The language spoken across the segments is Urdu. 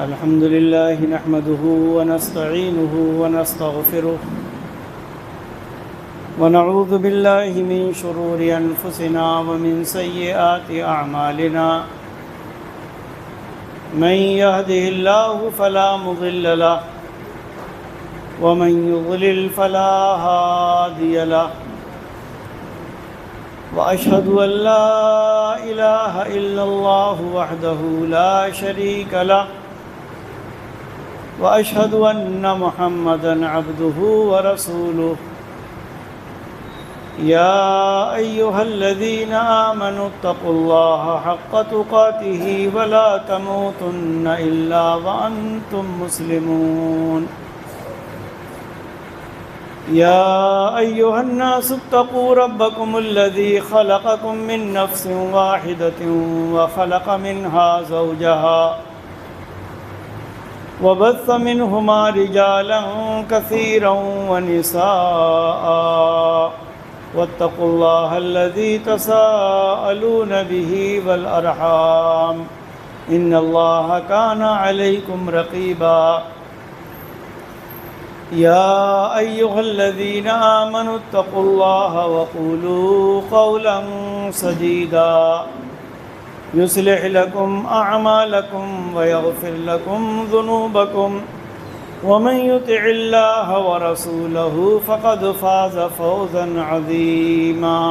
الحمد لله نحمده ونستعينه ونستغفره ونعوذ بالله من شرور أنفسنا ومن سيئات أعمالنا من يهده الله فلا مضل له ومن يضلل فلا هادي له وأشهد أن لا إله إلا الله وحده لا شريك له وأشهد أن محمدًا عبده ورسوله يا أيها الذين آمنوا اتقوا الله حق تقاته ولا تموتن إلا وأنتم مسلمون يا أيها الناس اتقوا ربكم الذي خلقكم من نفس واحدة وخلق منها زوجها وبث منهما رجالا كثيرا ونساء واتقوا الله الذي تساءلون به والأرحام إن الله كان عليكم رقيبا يا أيها الذين آمنوا اتقوا الله وقولوا قولا سديدا يصلح لكم أعمالكم ويغفر لكم ذنوبكم ومن يطع الله ورسوله فقد فاز فوزا عظيما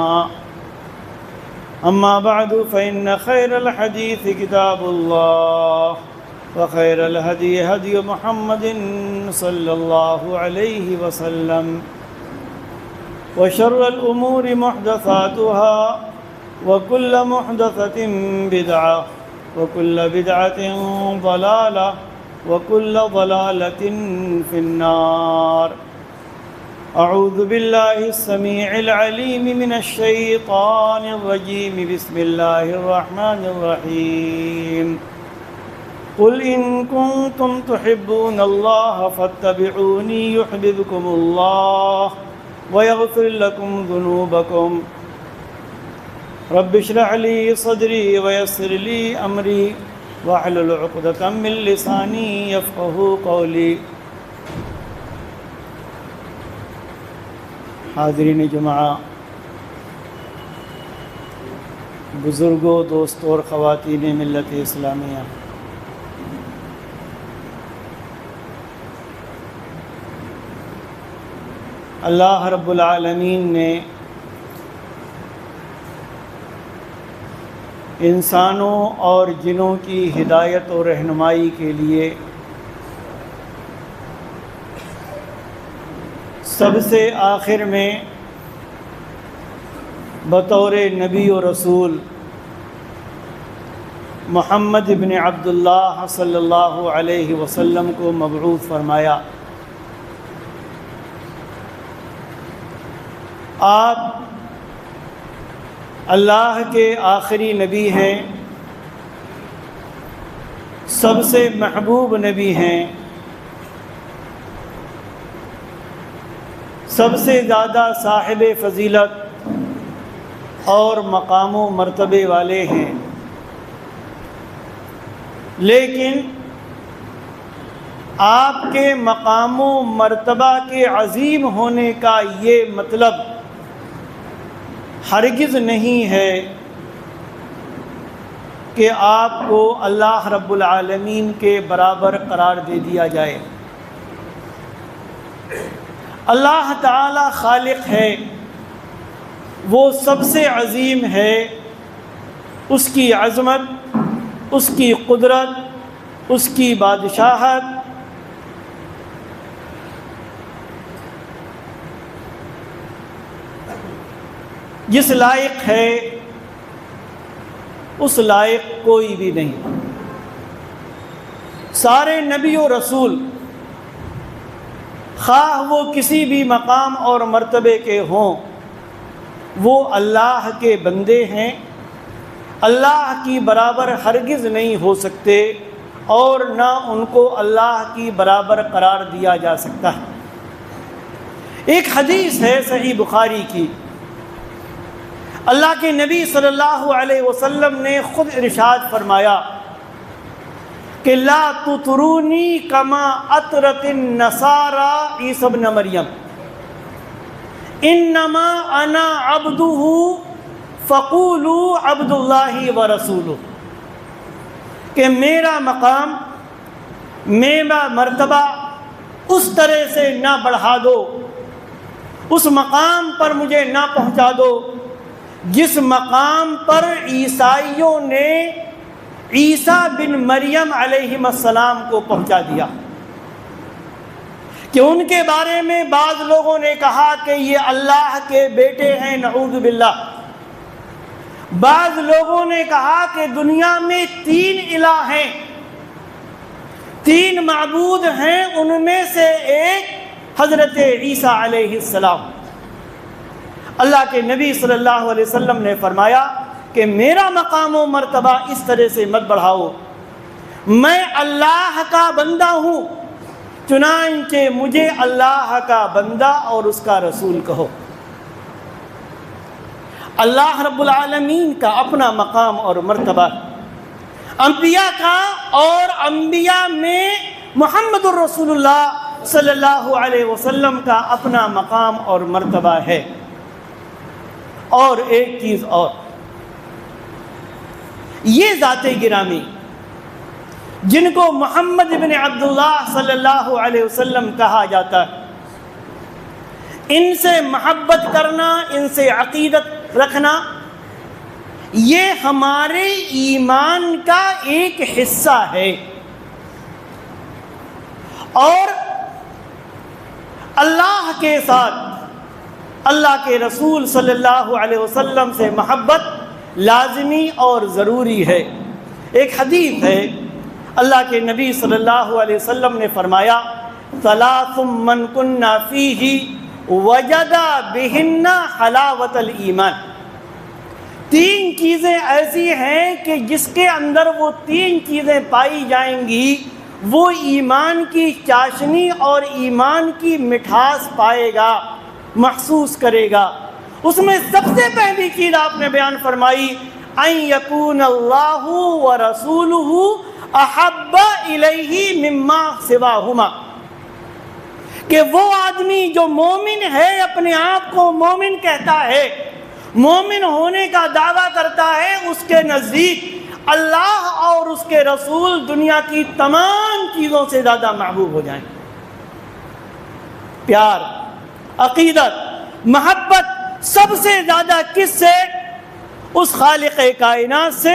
أما بعد فإن خير الحديث كتاب الله وخير الهدي هدي محمد صلى الله عليه وسلم وشر الأمور محدثاتها وكل محدثة بدعة وكل بدعة ضلالة وكل ضلالة في النار أعوذ بالله السميع العليم من الشيطان الرجيم بسم الله الرحمن الرحيم قل إن كنتم تحبون الله فاتبعوني يحببكم الله ويغفر لكم ذنوبكم رب اشرح لي صدري ويسر لي أمري واحلل عقدة من لساني يفقهوا قولي حاضرین جمعہ، بزرگوں، دوستوں اور خواتین ملت اسلامیہ، اللہ رب العالمین نے انسانوں اور جنوں کی ہدایت و رہنمائی کے لیے سب سے آخر میں بطور نبی و رسول محمد ابن عبداللہ صلی اللہ علیہ وسلم کو مبعوث فرمایا۔ آپ اللہ کے آخری نبی ہیں، سب سے محبوب نبی ہیں، سب سے زیادہ صاحب فضیلت اور مقام و مرتبے والے ہیں، لیکن آپ کے مقام و مرتبہ کے عظیم ہونے کا یہ مطلب ہرگز نہیں ہے کہ آپ کو اللہ رب العالمین کے برابر قرار دے دیا جائے۔ اللہ تعالی خالق ہے، وہ سب سے عظیم ہے، اس کی عظمت، اس کی قدرت، اس کی بادشاہت جس لائق ہے اس لائق کوئی بھی نہیں۔ سارے نبی و رسول خواہ وہ کسی بھی مقام اور مرتبے کے ہوں، وہ اللہ کے بندے ہیں، اللہ کی برابر ہرگز نہیں ہو سکتے اور نہ ان کو اللہ کی برابر قرار دیا جا سکتا ہے۔ ایک حدیث ہے صحیح بخاری کی، اللہ کے نبی صلی اللہ علیہ وسلم نے خود ارشاد فرمایا کہ لا تطرونی کما اطرت النصارى عیسی ابن مریم انما انا عبدہ فقولوا عبد اللہ ورسولہ، کہ میرا مقام، میرا مرتبہ اس طرح سے نہ بڑھا دو، اس مقام پر مجھے نہ پہنچا دو جس مقام پر عیسائیوں نے عیسیٰ بن مریم علیہ السلام کو پہنچا دیا، کہ ان کے بارے میں بعض لوگوں نے کہا کہ یہ اللہ کے بیٹے ہیں، نعوذ باللہ۔ بعض لوگوں نے کہا کہ دنیا میں 3 الہ ہیں، 3 معبود ہیں، ان میں سے ایک حضرت عیسیٰ علیہ السلام۔ اللہ کے نبی صلی اللہ علیہ وسلم نے فرمایا کہ میرا مقام و مرتبہ اس طرح سے مت بڑھاؤ، میں اللہ کا بندہ ہوں، چنانچہ مجھے اللہ کا بندہ اور اس کا رسول کہو۔ اللہ رب العالمین کا اپنا مقام اور مرتبہ، انبیاء کا اور انبیاء میں محمد الرسول اللہ صلی اللہ علیہ وسلم کا اپنا مقام اور مرتبہ ہے۔ اور ایک چیز اور، یہ ذات گرامی جن کو محمد بن عبداللہ صلی اللہ علیہ وسلم کہا جاتا ہے، ان سے محبت کرنا، ان سے عقیدت رکھنا، یہ ہمارے ایمان کا ایک حصہ ہے، اور اللہ کے ساتھ اللہ کے رسول صلی اللہ علیہ وسلم سے محبت لازمی اور ضروری ہے۔ ایک حدیث ہے، اللہ کے نبی صلی اللہ علیہ وسلم نے فرمایا ثلاث من کن فیہ وجد بہن حلاوت الایمان، 3 چیزیں ایسی ہیں کہ جس کے اندر وہ 3 چیزیں پائی جائیں گی وہ ایمان کی چاشنی اور ایمان کی مٹھاس پائے گا، محسوس کرے گا۔ اس میں سب سے پہلی چیز آپ نے بیان فرمائی ان یکون اللہ ورسولہ احب الیہ مما سواہما، کہ وہ آدمی جو مومن ہے، اپنے آپ کو مومن کہتا ہے، مومن ہونے کا دعویٰ کرتا ہے، اس کے نزدیک اللہ اور اس کے رسول دنیا کی تمام چیزوں سے زیادہ محبوب ہو جائیں۔ پیار، عقیدت، محبت سب سے زیادہ کس سے؟ اس خالق کائنات سے،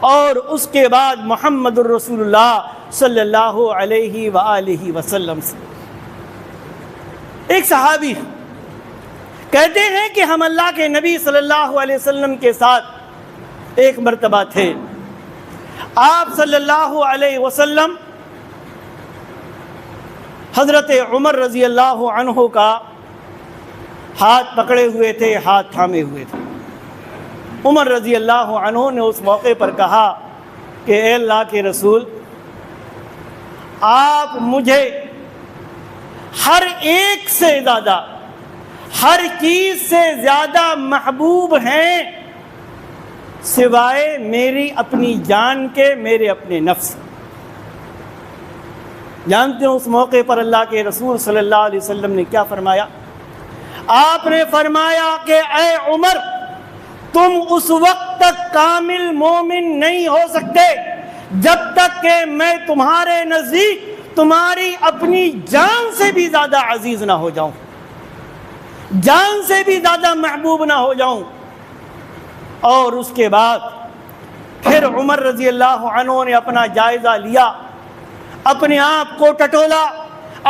اور اس کے بعد محمد الرسول اللہ صلی اللہ علیہ وآلہ وسلم سے۔ ایک صحابی کہتے ہیں کہ ہم اللہ کے نبی صلی اللہ علیہ وسلم کے ساتھ ایک مرتبہ تھے، آپ صلی اللہ علیہ وسلم حضرت عمر رضی اللہ عنہ کا ہاتھ پکڑے ہوئے تھے، ہاتھ تھامے ہوئے تھے۔ عمر رضی اللہ عنہ نے اس موقع پر کہا کہ اے اللہ کے رسول، آپ مجھے ہر ایک سے زیادہ، ہر چیز سے زیادہ محبوب ہیں سوائے میری اپنی جان کے، میرے اپنے نفس۔ جانتے ہیں اس موقع پر اللہ کے رسول صلی اللہ علیہ وسلم نے کیا فرمایا؟ آپ نے فرمایا کہ اے عمر، تم اس وقت تک کامل مومن نہیں ہو سکتے جب تک کہ میں تمہارے نزدیک تمہاری اپنی جان سے بھی زیادہ عزیز نہ ہو جاؤں، جان سے بھی زیادہ محبوب نہ ہو جاؤں۔ اور اس کے بعد پھر عمر رضی اللہ عنہ نے اپنا جائزہ لیا، اپنے آپ کو ٹٹولا،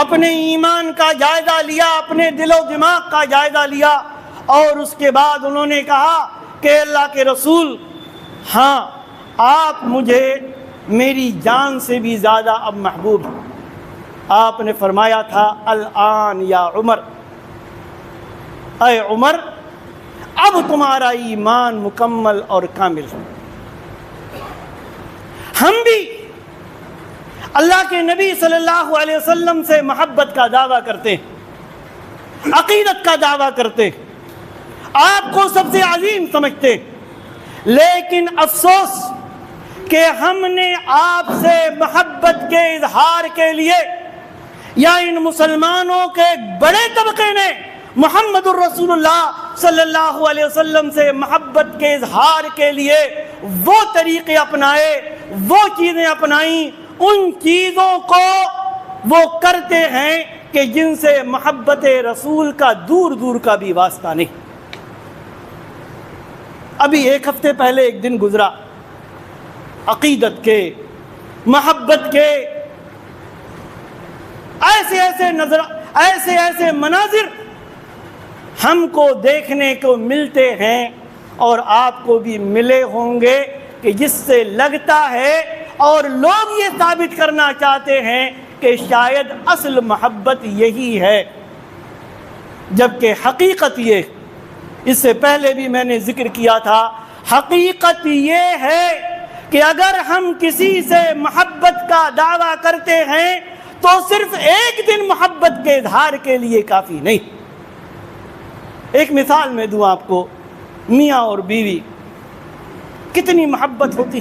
اپنے ایمان کا جائزہ لیا، اپنے دل و دماغ کا جائزہ لیا، اور اس کے بعد انہوں نے کہا کہ اللہ کے رسول، ہاں آپ مجھے میری جان سے بھی زیادہ اب محبوب ہیں۔ آپ نے فرمایا تھا الآن یا عمر، اے عمر، اب تمہارا ایمان مکمل اور کامل ہے۔ ہم بھی اللہ کے نبی صلی اللہ علیہ وسلم سے محبت کا دعویٰ کرتے ہیں، عقیدت کا دعویٰ کرتے ہیں، آپ کو سب سے عظیم سمجھتے ہیں، لیکن افسوس کہ ہم نے آپ سے محبت کے اظہار کے لیے، یا ان مسلمانوں کے بڑے طبقے نے محمد الرسول اللہ صلی اللہ علیہ وسلم سے محبت کے اظہار کے لیے وہ طریقے اپنائے، وہ چیزیں اپنائیں، ان چیزوں کو وہ کرتے ہیں کہ جن سے محبت رسول کا دور دور کا بھی واسطہ نہیں۔ ابھی ایک ہفتے پہلے ایک دن گزرا عقیدت کے، محبت کے، ایسے مناظر ہم کو دیکھنے کو ملتے ہیں، اور آپ کو بھی ملے ہوں گے، کہ جس سے لگتا ہے اور لوگ یہ ثابت کرنا چاہتے ہیں کہ شاید اصل محبت یہی ہے، جبکہ حقیقت یہ، اس سے پہلے بھی میں نے ذکر کیا تھا، حقیقت یہ ہے کہ اگر ہم کسی سے محبت کا دعویٰ کرتے ہیں تو صرف ایک دن محبت کے اظہار کے لیے کافی نہیں۔ ایک مثال میں دوں آپ کو، میاں اور بیوی کتنی محبت ہوتی،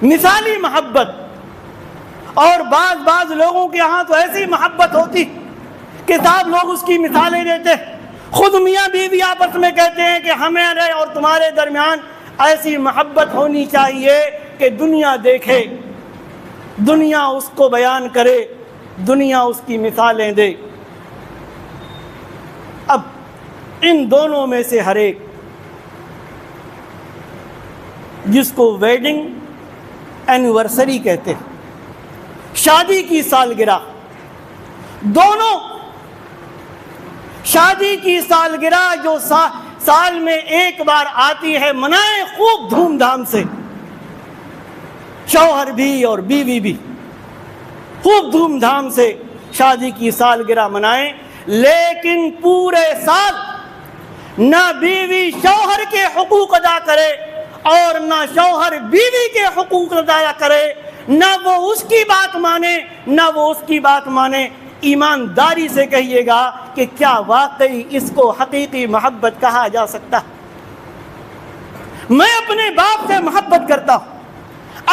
مثالی محبت، اور بعض لوگوں کے ہاں تو ایسی محبت ہوتی کہ صاحب لوگ اس کی مثالیں دیتے، خود میاں بیوی آپس میں کہتے ہیں کہ ہمارے اور تمہارے درمیان ایسی محبت ہونی چاہیے کہ دنیا دیکھے، دنیا اس کو بیان کرے، دنیا اس کی مثالیں دے۔ اب ان دونوں میں سے ہر ایک، جس کو ویڈنگ اینیورسری کہتے ہیں، شادی کی سالگرہ، دونوں شادی کی سالگرہ جو سال میں ایک بار آتی ہے، منائیں خوب دھوم دھام سے، شوہر بھی اور بیوی بھی خوب دھوم دھام سے شادی کی سالگرہ منائیں، لیکن پورے سال نہ بیوی شوہر کے حقوق ادا کرے اور نہ شوہر بیوی کے حقوق ادا کرے، نہ وہ اس کی بات مانے نہ وہ اس کی بات مانے۔ ایمانداری سے کہیے گا کہ کیا واقعی اس کو حقیقی محبت کہا جا سکتا؟ میں اپنے باپ سے محبت کرتا ہوں،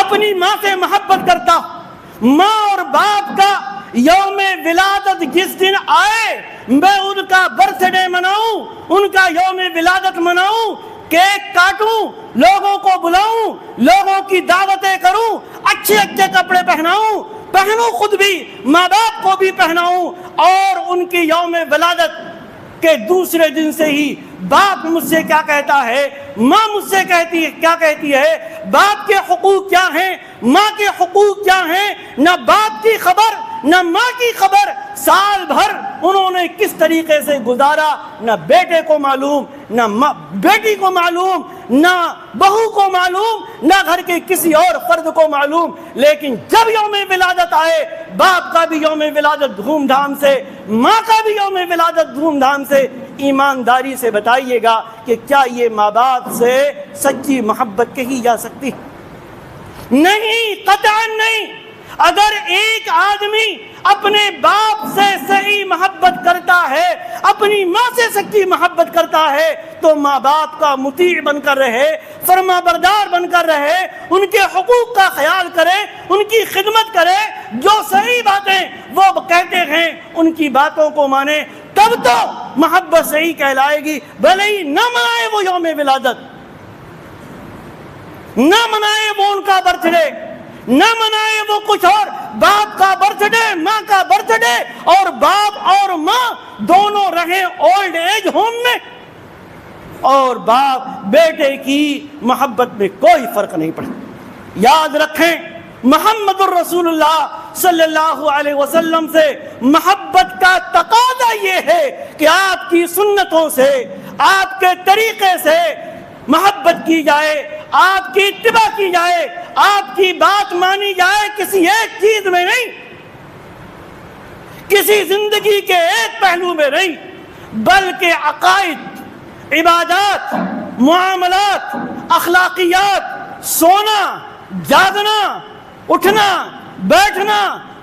اپنی ماں سے محبت کرتا ہوں، ماں اور باپ کا یوم ولادت جس دن آئے میں ان کا برتھ ڈے مناؤں، ان کا یوم ولادت مناؤں، کیک کاٹوں، لوگوں کو بلاؤں، لوگوں کی دعوتیں کروں، اچھے کپڑے پہنوں خود بھی، ماں باپ کو بھی پہناؤں، اور ان کی یوم ولادت کے دوسرے دن سے ہی باپ مجھ سے کیا کہتا ہے، ماں مجھ سے کیا کہتی ہے، باپ کے حقوق کیا ہیں، ماں کے حقوق کیا ہیں، نہ باپ کی خبر نہ ماں کی خبر، سال بھر انہوں نے کس طریقے سے گزارا نہ بیٹے کو معلوم، نہ بیٹی کو معلوم، نہ بہو کو معلوم، نہ گھر کے کسی اور فرد کو معلوم۔ لیکن جب یوم ولادت آئے، باپ کا بھی یوم ولادت دھوم دھام سے، ماں کا بھی یوم ولادت دھوم دھام سے۔ ایمانداری سے بتائیے گا کہ کیا یہ ماں باپ سے سچی محبت کہی جا سکتی؟ نہیں، قطعاً نہیں۔ اگر ایک آدمی اپنے باپ سے صحیح محبت کرتا ہے، اپنی ماں سے سچی محبت کرتا ہے، تو ماں باپ کا مطیع بن کر رہے، فرما بردار بن کر رہے، ان کے حقوق کا خیال کرے، ان کی خدمت کرے، جو صحیح باتیں وہ کہتے ہیں ان کی باتوں کو مانے، تب تو محبت صحیح کہلائے گی۔ بھلے ہی نہ منائے وہ یوم ولادت، نہ منائے وہ ان کا برتھ ڈے، نہ منائے وہ کچھ اور، باپ کا برتھ ڈے، ماں کا برتھ ڈے، اور باپ اور ماں دونوں رہیں اولڈ ایج ہوم میں، اور باپ بیٹے کی محبت میں کوئی فرق نہیں پڑتا۔ یاد رکھیں، محمد الرسول اللہ صلی اللہ علیہ وسلم سے محبت کا تقاضا یہ ہے کہ آپ کی سنتوں سے، آپ کے طریقے سے محبت کی جائے، آپ کی اتباع کی جائے، آپ کی بات مانی جائے، کسی ایک چیز میں نہیں، کسی زندگی کے ایک پہلو میں نہیں، بلکہ عقائد، عبادات، معاملات، اخلاقیات، سونا، جاگنا، اٹھنا، بیٹھنا،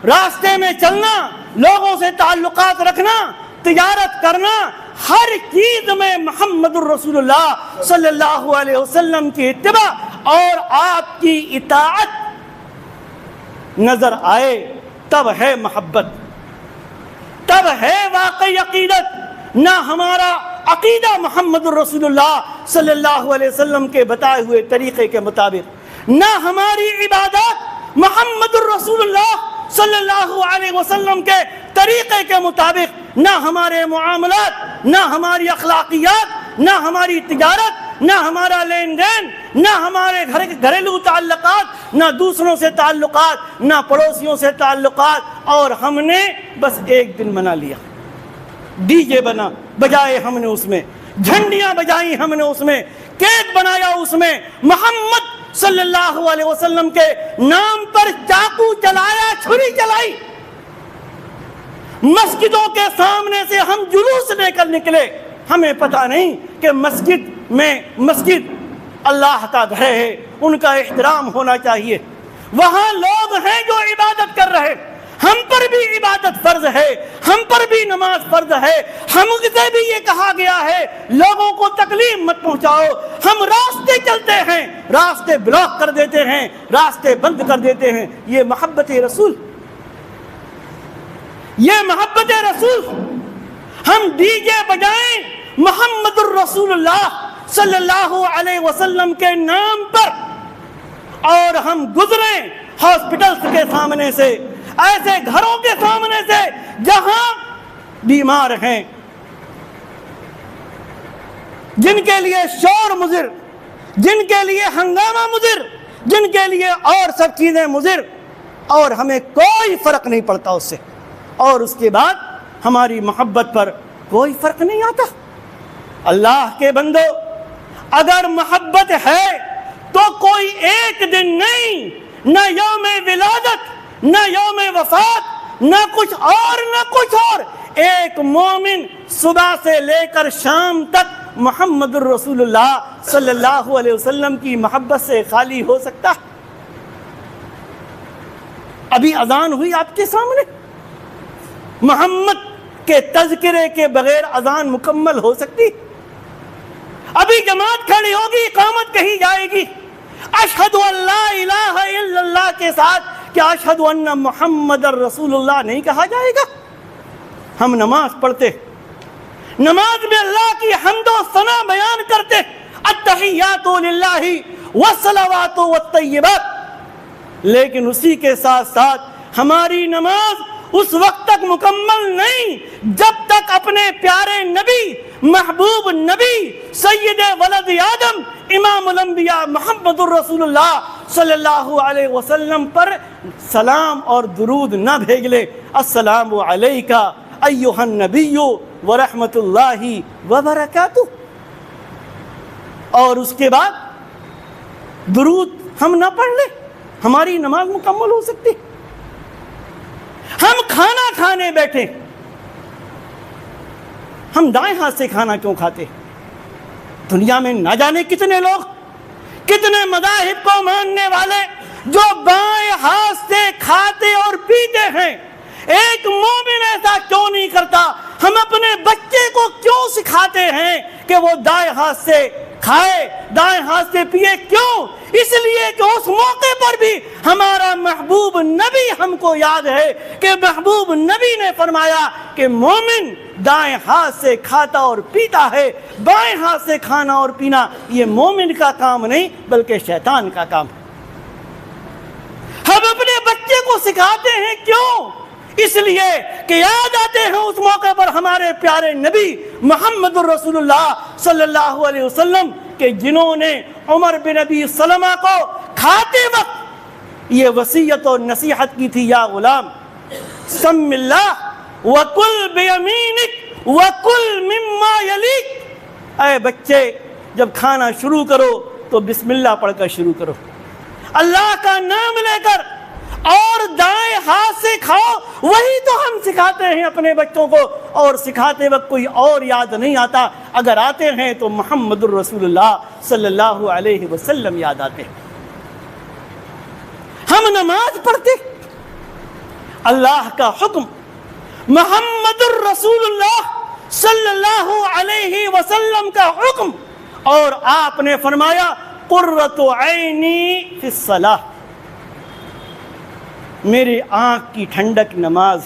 راستے میں چلنا، لوگوں سے تعلقات رکھنا، تجارت کرنا، ہر چیز میں محمد الرسول اللہ صلی اللہ علیہ وسلم کی اتباع، اور آپ کی اطاعت نظر آئے، تب ہے محبت، تب ہے واقعی عقیدت۔ نہ ہمارا عقیدہ محمد الرسول اللہ صلی اللہ علیہ وسلم کے بتائے ہوئے طریقے کے مطابق، نہ ہماری عبادات محمد الرسول اللہ صلی اللہ علیہ وسلم کے طریقے کے مطابق، نہ ہمارے معاملات، نہ ہماری اخلاقیات، نہ ہماری تجارت، نہ ہمارا لین دین، نہ ہمارے گھریلو تعلقات، نہ دوسروں سے تعلقات، نہ پڑوسیوں سے تعلقات، اور ہم نے بس ایک دن منا لیا، ڈی جے بجائے ہم نے اس میں، جھنڈیاں بجائیں ہم نے اس میں، کیک بنایا اس میں، محمد صلی اللہ علیہ وسلم کے نام پر چاقو چلایا، چھری چلائی، مسجدوں کے سامنے سے ہم جلوس لے کر نکلے۔ ہمیں پتہ نہیں کہ مسجد اللہ کا گھر ہے، ان کا احترام ہونا چاہیے، وہاں لوگ ہیں جو عبادت کر رہے، ہم پر بھی عبادت فرض ہے، ہم پر بھی نماز فرض ہے، ہم سے بھی یہ کہا گیا ہے لوگوں کو تکلیف مت پہنچاؤ۔ ہم راستے چلتے ہیں، راستے بلاک کر دیتے ہیں، راستے بند کر دیتے ہیں۔ یہ محبت رسول، یہ محبت رسول۔ ہم ڈی جے بجائیں محمد الرسول اللہ صلی اللہ علیہ وسلم کے نام پر، اور ہم گزریں ہاسپٹلز کے سامنے سے، ایسے گھروں کے سامنے سے جہاں بیمار ہیں، جن کے لیے شور مضر، جن کے لیے ہنگامہ مضر، جن کے لیے اور سب چیزیں مضر، اور ہمیں کوئی فرق نہیں پڑتا اس سے، اور اس کے بعد ہماری محبت پر کوئی فرق نہیں آتا۔ اللہ کے بندو، اگر محبت ہے تو کوئی ایک دن نہیں، نہ یوم ولادت، نہ یوم وفات، نہ کچھ اور نہ کچھ اور، ایک مومن صبح سے لے کر شام تک محمد الرسول اللہ صلی اللہ علیہ وسلم کی محبت سے خالی ہو سکتا؟ ابھی اذان ہوئی آپ کے سامنے، محمد کے تذکرے کے بغیر اذان مکمل ہو سکتی؟ ابھی جماعت کھڑی ہوگی، اقامت کہی جائے گی، اشہد ان لا الہ الا اللہ کے ساتھ کیا اشہد ان محمد الرسول اللہ نہیں کہا جائے گا؟ ہم نماز پڑھتے، نماز میں اللہ کی حمد و ثنا بیان کرتے، التحیات للہ والصلوات والطیبات، لیکن اسی کے ساتھ ساتھ ہماری نماز اس وقت تک مکمل نہیں جب تک اپنے پیارے نبی، محبوب نبی، سید ولد آدم، امام الانبیاء محمد الرسول اللہ صلی اللہ علیہ وسلم پر سلام اور درود نہ بھیج لے۔ السلام علیکہ ایھا النبی ورحمۃ اللہ وبرکاتہ، اور اس کے بعد درود ہم نہ پڑھ لیں، ہماری نماز مکمل ہو سکتی؟ ہم کھانا کھانے بیٹھے، ہم دائیں ہاتھ سے کھانا کیوں کھاتے؟ دنیا میں نہ جانے کتنے لوگ، کتنے مذاہب کو ماننے والے جو بائیں ہاتھ سے کھاتے اور پیتے ہیں۔ ایک مومن ایسا کیوں نہیں کرتا؟ ہم اپنے بچے کو کیوں سکھاتے ہیں کہ وہ دائیں ہاتھ سے کھائے، دائیں ہاتھ سے پیے؟ کیوں؟ اس لیے کہ اس موقع پر بھی ہمارا محبوب نبی ہم کو یاد ہے کہ محبوب نبی نے فرمایا کہ مومن دائیں ہاتھ سے کھاتا اور پیتا ہے۔ بائیں ہاتھ سے کھانا اور پینا یہ مومن کا کام نہیں بلکہ شیطان کا کام ہے۔ ہم اپنے بچے کو سکھاتے ہیں کیوں؟ اس لیے کہ یاد آتے ہیں اس موقع پر ہمارے پیارے نبی محمد الرسول اللہ صلی اللہ علیہ وسلم کہ جنہوں نے عمر بن ابی سلمہ کو کھاتے وقت یہ وصیت اور نصیحت کی تھی، یا غلام سم اللہ وکل بیمینک وکل مما یلیک، اے بچے جب کھانا شروع کرو تو بسم اللہ پڑھ کر شروع کرو، اللہ کا نام لے کر، اور دائیں ہاتھ سے کھاؤ۔ وہی تو ہم سکھاتے ہیں اپنے بچوں کو، اور سکھاتے وقت کوئی اور یاد نہیں آتا، اگر آتے ہیں تو محمد الرسول اللہ صلی اللہ علیہ وسلم یاد آتے ہیں۔ ہم نماز پڑھتے، اللہ کا حکم، محمد الرسول اللہ صلی اللہ علیہ وسلم کا حکم، اور آپ نے فرمایا قرۃ عینی فی الصلاۃ، میری آنکھ کی ٹھنڈک نماز۔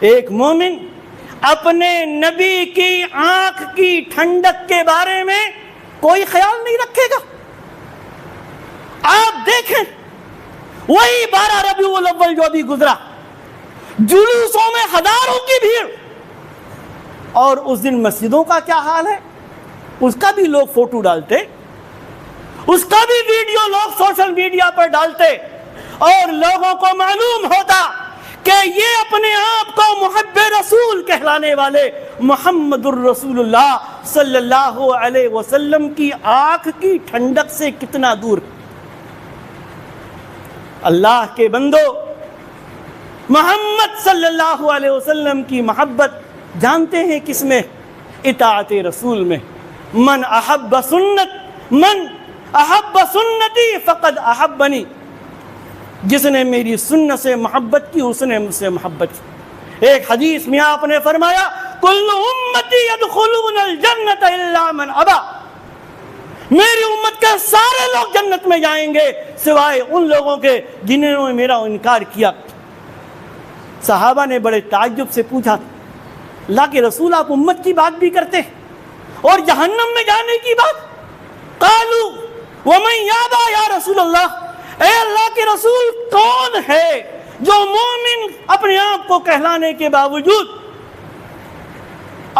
ایک مومن اپنے نبی کی آنکھ کی ٹھنڈک کے بارے میں کوئی خیال نہیں رکھے گا۔ آپ دیکھیں وہی 12 ربیع الاول جو ابھی گزرا، جلوسوں میں ہزاروں کی بھیڑ، اور اس دن مسجدوں کا کیا حال ہے؟ اس کا بھی لوگ فوٹو ڈالتے، اس کا بھی ویڈیو لوگ سوشل میڈیا پر ڈالتے، اور لوگوں کو معلوم ہوتا کہ یہ اپنے آپ کو محب رسول کہلانے والے محمد الرسول اللہ صلی اللہ علیہ وسلم کی آنکھ کی ٹھنڈک سے کتنا دور۔ اللہ کے بندو، محمد صلی اللہ علیہ وسلم کی محبت جانتے ہیں کس میں؟ اطاعت رسول میں۔ من احب سنتی فقد احبنی، جس نے میری سنت سے محبت کی اس نے مجھ سے محبت کی۔ ایک حدیث میں آپ نے فرمایا کل امتی یدخلون الجنت الا من ابا، میری امت کے سارے لوگ جنت میں جائیں گے سوائے ان لوگوں کے جنہوں نے میرا انکار کیا۔ صحابہ نے بڑے تعجب سے پوچھا اللہ کے رسول آپ امت کی بات بھی کرتے اور جہنم میں جانے کی بات؟ قالوا ومن یابا یا رسول اللہ، اے اللہ کے رسول کون ہے جو مومن اپنے آپ کو کہلانے کے باوجود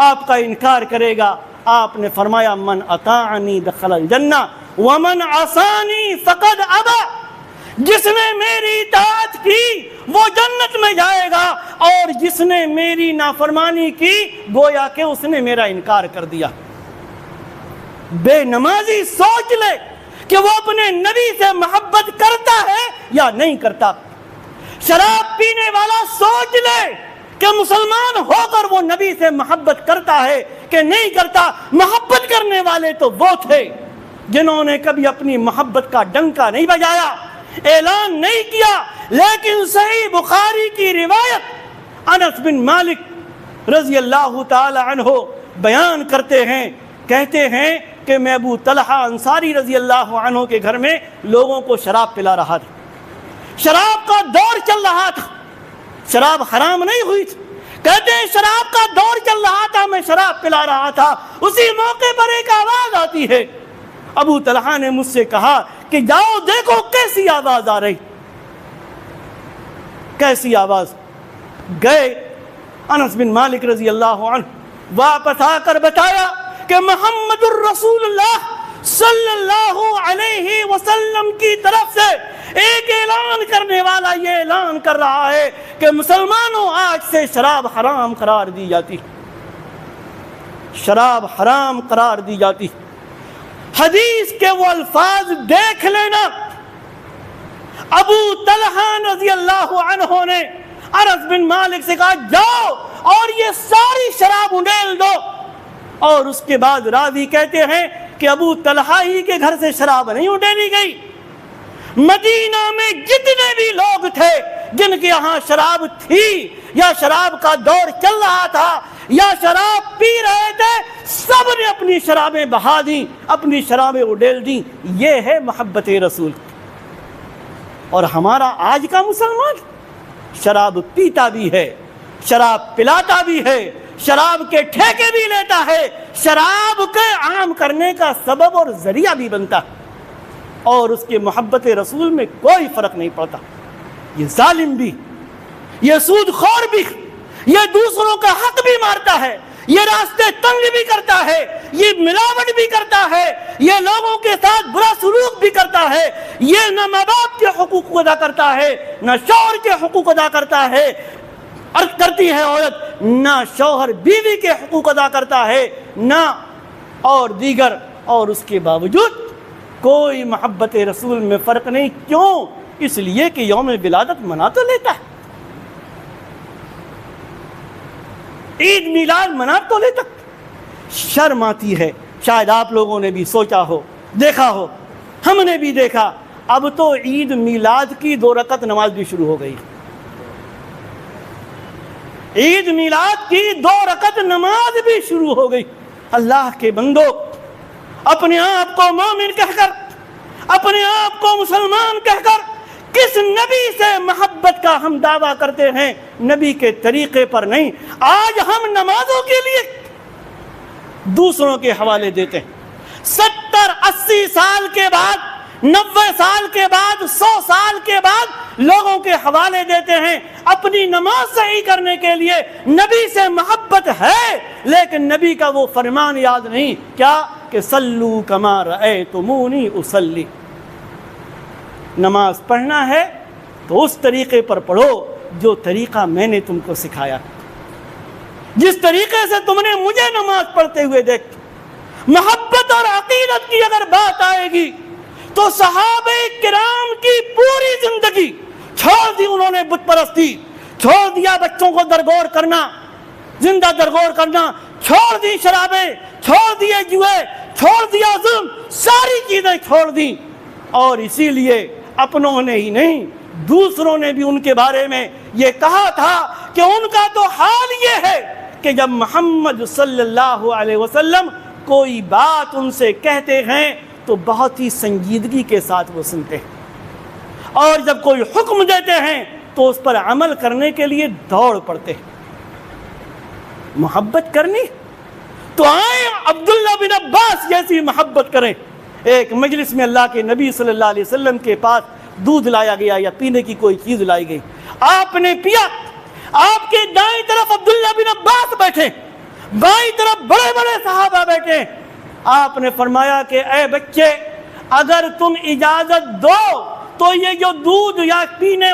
آپ کا انکار کرے گا؟ آپ نے فرمایا من اطاعنی دخل الجنہ ومن عصانی فقد ابا، جس نے میری اطاعت کی وہ جنت میں جائے گا، اور جس نے میری نافرمانی کی گویا کہ اس نے میرا انکار کر دیا۔ بے نمازی سوچ لے کہ وہ اپنے نبی سے محبت کرتا ہے یا نہیں کرتا۔ شراب پینے والا سوچ لے کہ مسلمان ہو کر وہ نبی سے محبت کرتا ہے کہ نہیں کرتا۔ محبت کرنے والے تو وہ تھے جنہوں نے کبھی اپنی محبت کا ڈنکا نہیں بجایا، اعلان نہیں کیا، لیکن صحیح بخاری کی روایت انس بن مالک رضی اللہ تعالی عنہ بیان کرتے ہیں، کہتے ہیں کہ میں ابو طلحہ انصاری رضی اللہ عنہ کے گھر میں لوگوں کو شراب پلا رہا تھا۔ شراب کا دور چل رہا تھا، شراب حرام نہیں ہوئی تھی، کہتے ہیں شراب کا دور چل رہا تھا، میں شراب پلا رہا تھا، اسی موقع پر ایک آواز آتی ہے۔ ابو طلحہ نے مجھ سے کہا کہ جاؤ دیکھو کیسی آواز آ رہی، کیسی آواز؟ گئے، انس بن مالک رضی اللہ عنہ واپس آ کر بتایا کہ محمد الرسول اللہ صلی اللہ علیہ وسلم کی طرف سے ایک اعلان کرنے والا یہ اعلان کر رہا ہے کہ مسلمانوں آج سے شراب حرام قرار دی جاتی، شراب حرام قرار دی جاتی۔ حدیث کے وہ الفاظ دیکھ لینا، ابو طلحہ رضی اللہ عنہ نے انس بن مالک سے کہا جاؤ اور یہ ساری شراب انڈیل دو، اور اس کے بعد راوی کہتے ہیں کہ ابو طلحہ ہی کے گھر سے شراب نہیں انڈیلی گئی، مدینہ میں جتنے بھی لوگ تھے جن کے یہاں شراب تھی یا شراب کا دور چل رہا تھا یا شراب پی رہے تھے، سب نے اپنی شرابیں بہا دیں، اپنی شرابیں اڈیل دیں۔ یہ ہے محبت رسول۔ اور ہمارا آج کا مسلمان شراب پیتا بھی ہے، شراب پلاتا بھی ہے، شراب کے ٹھیکے بھی لیتا ہے، شراب کے عام کرنے کا سبب اور ذریعہ بھی بنتا ہے، اور اس کے محبت رسول میں کوئی فرق نہیں پڑتا۔ یہ ظالم بھی، یہ سود خور بھی، یہ دوسروں کا حق بھی مارتا ہے، یہ راستے تنگ بھی کرتا ہے، یہ ملاوٹ بھی کرتا ہے، یہ لوگوں کے ساتھ برا سلوک بھی کرتا ہے، یہ نہ ماں باپ کے حقوق ادا کرتا ہے، نہ شوہر کے حقوق ادا کرتا ہے، عرض کرتی ہے عورت، نہ شوہر بیوی کے حقوق ادا کرتا ہے، نہ اور دیگر، اور اس کے باوجود کوئی محبت رسول میں فرق نہیں۔ کیوں؟ اس لیے کہ یوم ولادت منا تو لیتا ہے، عید میلاد منا تو لیتا۔ شرم آتی ہے، شاید آپ لوگوں نے بھی سوچا ہو، دیکھا ہو، ہم نے بھی دیکھا، اب تو عید میلاد کی 2 رکعت نماز بھی شروع ہو گئی، عید میلاد کی 2 رکعت نماز بھی شروع ہو گئی۔ اللہ کے بندو، اپنے آپ کو مومن کہہ کر اپنے آپ کو مسلمان کہہ کر کس نبی سے محبت کا ہم دعویٰ کرتے ہیں؟ نبی کے طریقے پر نہیں۔ آج ہم نمازوں کے لیے دوسروں کے حوالے دیتے ہیں، 70-80 سال کے بعد، 90 سال کے بعد، 100 سال کے بعد لوگوں کے حوالے دیتے ہیں اپنی نماز صحیح کرنے کے لیے۔ نبی سے محبت ہے لیکن نبی کا وہ فرمان یاد نہیں، کیا کہ صلو کما رأیتمونی اصلی، نماز پڑھنا ہے تو اس طریقے پر پڑھو جو طریقہ میں نے تم کو سکھایا، جس طریقے سے تم نے مجھے نماز پڑھتے ہوئے دیکھ۔ محبت اور عقیدت کی اگر بات آئے گی تو صحابہ کرام کی پوری زندگی چھوڑ دی انہوں نے بت پرستی، چھوڑ دیا بچوں کو درگور کرنا، زندہ درگور کرنا، چھوڑ دی شرابیں، چھوڑ دیے جوئے، چھوڑ دیا ظلم، ساری چیزیں چھوڑ دی۔ اور اسی لیے اپنوں نے ہی نہیں دوسروں نے بھی ان کے بارے میں یہ کہا تھا کہ ان کا تو حال یہ ہے کہ جب محمد صلی اللہ علیہ وسلم کوئی بات ان سے کہتے ہیں تو بہت ہی سنجیدگی کے ساتھ وہ سنتے ہیں، اور جب کوئی حکم دیتے ہیں تو اس پر عمل کرنے کے لیے دوڑ پڑتے ہیں۔ محبت کرنی تو آئیں عبداللہ بن عباس جیسی محبت کریں۔ ایک مجلس میں اللہ کے نبی صلی اللہ علیہ وسلم کے پاس دودھ لایا گیا یا پینے کی کوئی چیز لائی گئی، آپ نے پیا، آپ کے دائیں طرف عبداللہ بن عباس بیٹھے، بائیں طرف بڑے بڑے صحابہ بیٹھے۔ آپ نے فرمایا کہ اے بچے، اگر تم اجازت دو تو یہ جو دودھ یا پینے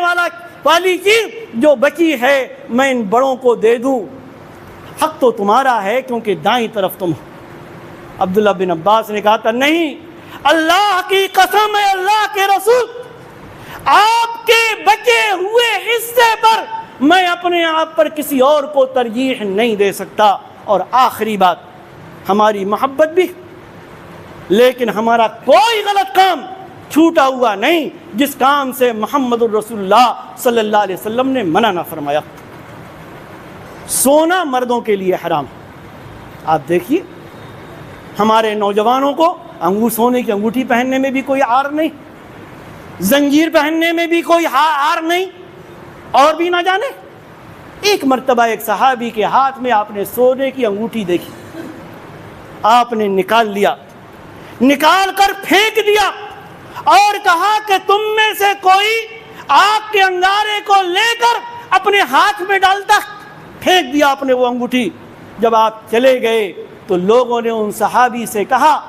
والی چیز جو بچی ہے میں ان بڑوں کو دے دوں، حق تو تمہارا ہے کیونکہ دائیں طرف تم ہو۔ عبداللہ بن عباس نے کہا تھا نہیں، اللہ کی قسم ہے، اللہ کے رسول، آپ کے بچے ہوئے حصے پر میں اپنے آپ پر کسی اور کو ترجیح نہیں دے سکتا۔ اور آخری بات، ہماری محبت بھی، لیکن ہمارا کوئی غلط کام چھوٹا ہوا نہیں جس کام سے محمد الرسول اللہ صلی اللہ علیہ وسلم نے منع نہ فرمایا۔ سونا مردوں کے لیے حرام۔ آپ دیکھیے ہمارے نوجوانوں کو سونے کی انگوٹھی پہننے میں بھی کوئی عار نہیں، زنجیر پہننے میں بھی کوئی عار نہیں، اور بھی نہ جانے۔ ایک مرتبہ ایک صحابی کے ہاتھ میں آپ نے سونے کی انگوٹھی دیکھی، آپ نے نکال لیا، نکال کر پھینک دیا اور کہا کہ تم میں سے کوئی آگ کے انگارے کو لے کر اپنے ہاتھ میں ڈالتا۔ پھینک دیا آپ نے وہ انگوٹھی۔ جب آپ چلے گئے تو لوگوں نے ان صحابی سے کہا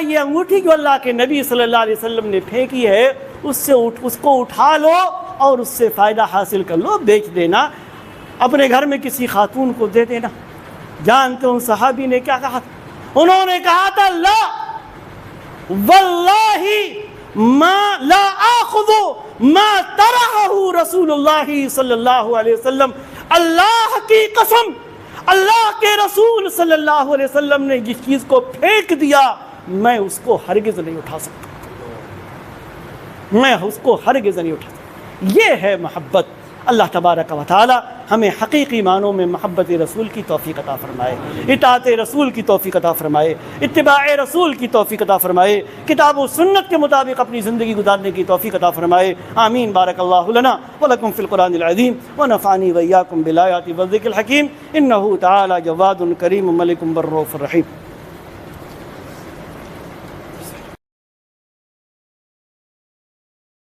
یہ انگوٹھی جو اللہ کے نبی صلی اللہ علیہ وسلم نے پھینکی ہے اس کو اٹھا لو اور اس سے فائدہ حاصل کر لو، بیچ دینا، اپنے گھر میں کسی خاتون کو دے دینا۔ جانتے ان صحابی نے کیا کہا؟ انہوں نے کہا تھا لا واللہ ما لا آخذ ما طرحہ رسول اللہ صلی اللہ علیہ وسلم، اللہ کی قسم، اللہ کے رسول صلی اللہ علیہ وسلم نے جس چیز کو پھینک دیا میں اس کو ہرگز نہیں اٹھا سکتا، میں اس کو ہرگز نہیں اٹھا سکتا۔ یہ ہے محبت۔ اللہ تبارک و تعالی ہمیں حقیقی معنوں میں محبت رسول کی توفیق عطا فرمائے، اطاعت رسول کی توفیق عطا فرمائے، اتباع رسول کی توفیق عطا فرمائے، کتاب و سنت کے مطابق اپنی زندگی گزارنے کی توفیق عطا فرمائے۔ آمین۔ بارک اللہ لنا ولکم فی القرآن العظیم ونفعنی وإیاکم بالآیات والذکر الحکیم، انہ تعالی جواد کریم ملک بر رؤوف رحیم۔